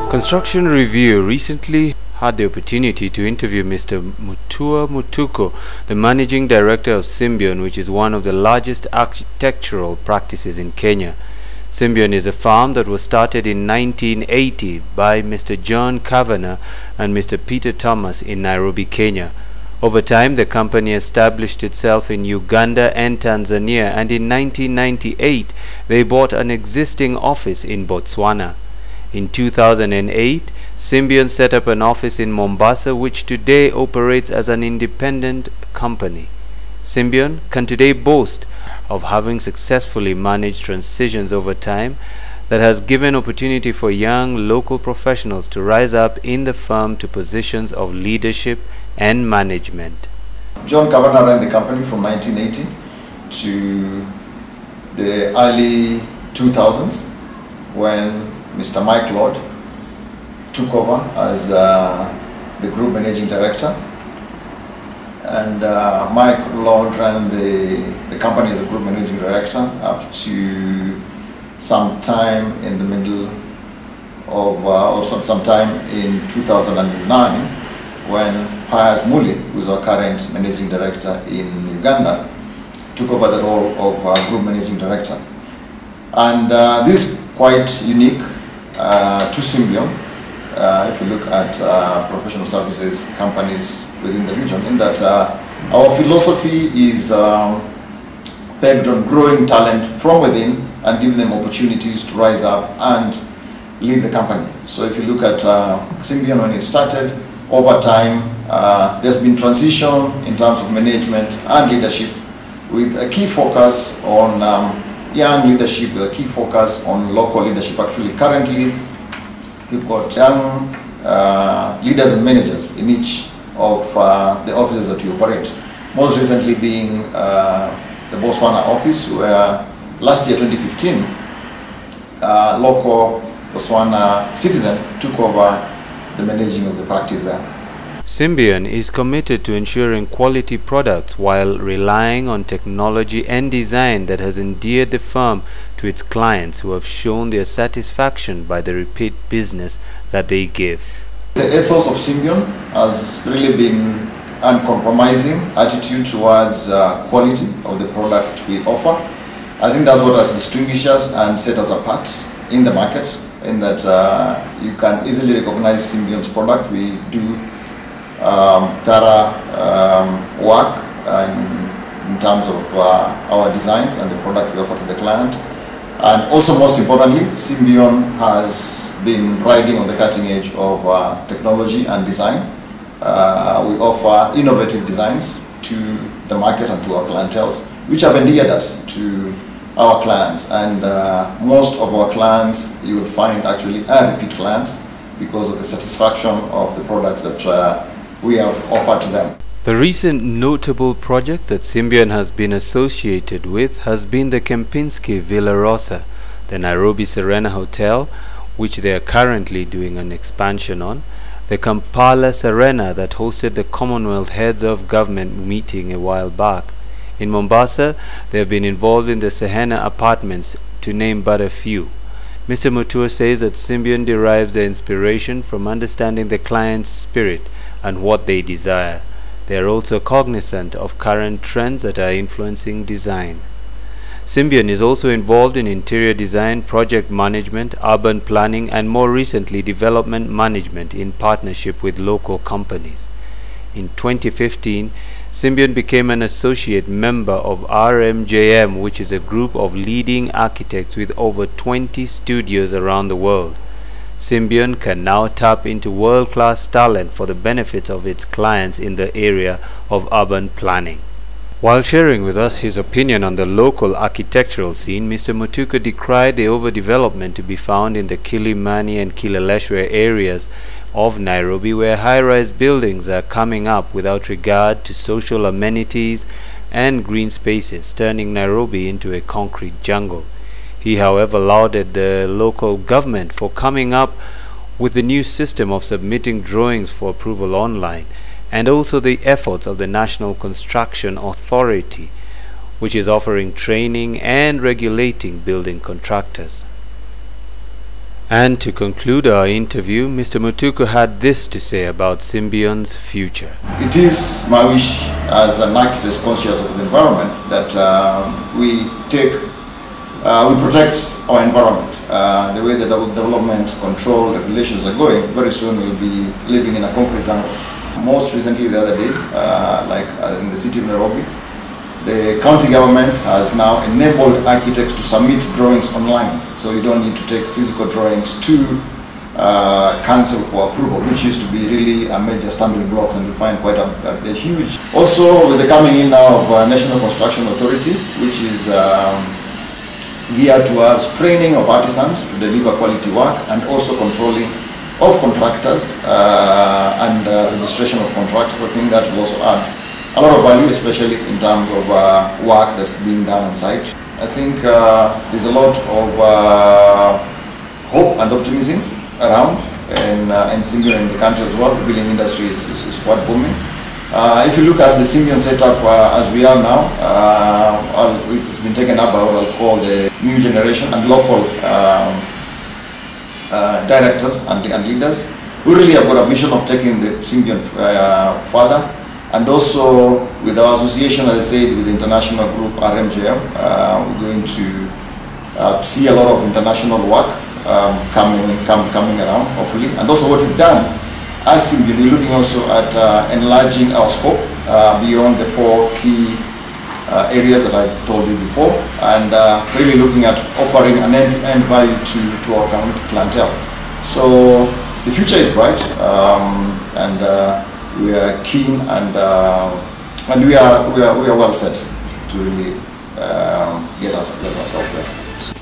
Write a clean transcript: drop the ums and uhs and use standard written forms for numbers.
Construction Review recently had the opportunity to interview Mr. Mutua Mutuko, the Managing Director of Symbion, which is one of the largest architectural practices in Kenya. Symbion is a firm that was started in 1980 by Mr. John Kavanagh and Mr. Peter Thomas in Nairobi, Kenya. Over time, the company established itself in Uganda and Tanzania, and in 1998, they bought an existing office in Botswana. In 2008, Symbion set up an office in Mombasa, which today operates as an independent company. Symbion can today boast of having successfully managed transitions over time that has given opportunity for young local professionals to rise up in the firm to positions of leadership and management. John Kavanagh ran the company from 1980 to the early 2000s when Mr. Mike Lord took over as the group managing director, and Mike Lord ran the company as a group managing director up to sometime in the middle of, or sometime in 2009 when Pius Muli, who's our current managing director in Uganda, took over the role of group managing director. And this is quite unique to Symbion, if you look at professional services companies within the region, in that our philosophy is pegged on growing talent from within and giving them opportunities to rise up and lead the company. So if you look at Symbion when it started, over time there's been transition in terms of management and leadership, with a key focus on young leadership, with a key focus on local leadership. Actually, currently, we've got young leaders and managers in each of the offices that we operate. Most recently being the Botswana office, where last year, 2015, local Botswana citizen took over the managing of the practice there. Symbion is committed to ensuring quality products while relying on technology and design that has endeared the firm to its clients, who have shown their satisfaction by the repeat business that they give. The ethos of Symbion has really been uncompromising attitude towards quality of the product we offer. I think that's what has distinguished us and set us apart in the market, in that you can easily recognize Symbion's product. We do thorough work in terms of our designs and the product we offer to the client. And also, most importantly, Symbion has been riding on the cutting edge of technology and design. We offer innovative designs to the market and to our clientele, which have endeared us to our clients. And most of our clients, you will find, actually are repeat clients because of the satisfaction of the products that we have offered to them. The recent notable project that Symbion has been associated with has been the Kempinski Villa Rosa, the Nairobi Serena Hotel, which they are currently doing an expansion on, the Kampala Serena that hosted the Commonwealth Heads of Government meeting a while back. In Mombasa, they have been involved in the Sehena Apartments, to name but a few. Mr. Mutua says that Symbion derives their inspiration from understanding the client's spirit and what they desire. They are also cognizant of current trends that are influencing design. Symbion is also involved in interior design, project management, urban planning, and more recently development management in partnership with local companies. In 2015, Symbion became an associate member of RMJM, which is a group of leading architects with over 20 studios around the world. Symbion can now tap into world-class talent for the benefit of its clients in the area of urban planning. While sharing with us his opinion on the local architectural scene, Mr. Mutuka decried the overdevelopment to be found in the Kilimani and Kileleshwe areas of Nairobi, where high-rise buildings are coming up without regard to social amenities and green spaces, turning Nairobi into a concrete jungle. He, however, lauded the local government for coming up with the new system of submitting drawings for approval online, and also the efforts of the National Construction Authority, which is offering training and regulating building contractors. And to conclude our interview, Mr. Mutuku had this to say about Symbion's future. It is my wish as an architect conscious of the environment that we protect our environment. The way the development control regulations are going, very soon we'll be living in a concrete jungle. Most recently the other day, in the city of Nairobi, the county government has now enabled architects to submit drawings online, so you don't need to take physical drawings to council for approval, which used to be really a major stumbling blocks, and you find quite a huge. Also, with the coming in now of National Construction Authority, which is geared towards training of artisans to deliver quality work, and also controlling of contractors and registration of contractors. I think that will also add a lot of value, especially in terms of work that's being done on site. I think there's a lot of hope and optimism around in Symbion in the country as well. The building industry is quite booming. If you look at the Symbion setup as we are now, it's been taken up by what I'll call the new generation and local directors and leaders who really have got a vision of taking the Symbion further. And also with our association, as I said, with the international group RMJM, we're going to see a lot of international work coming around, hopefully. And also what we've done as Symbion, we're looking also at enlarging our scope beyond the 4 key areas that I told you before, and really looking at offering an end-to-end value to our clientele. So the future is bright, and we are keen, and we are well set to really get ourselves there.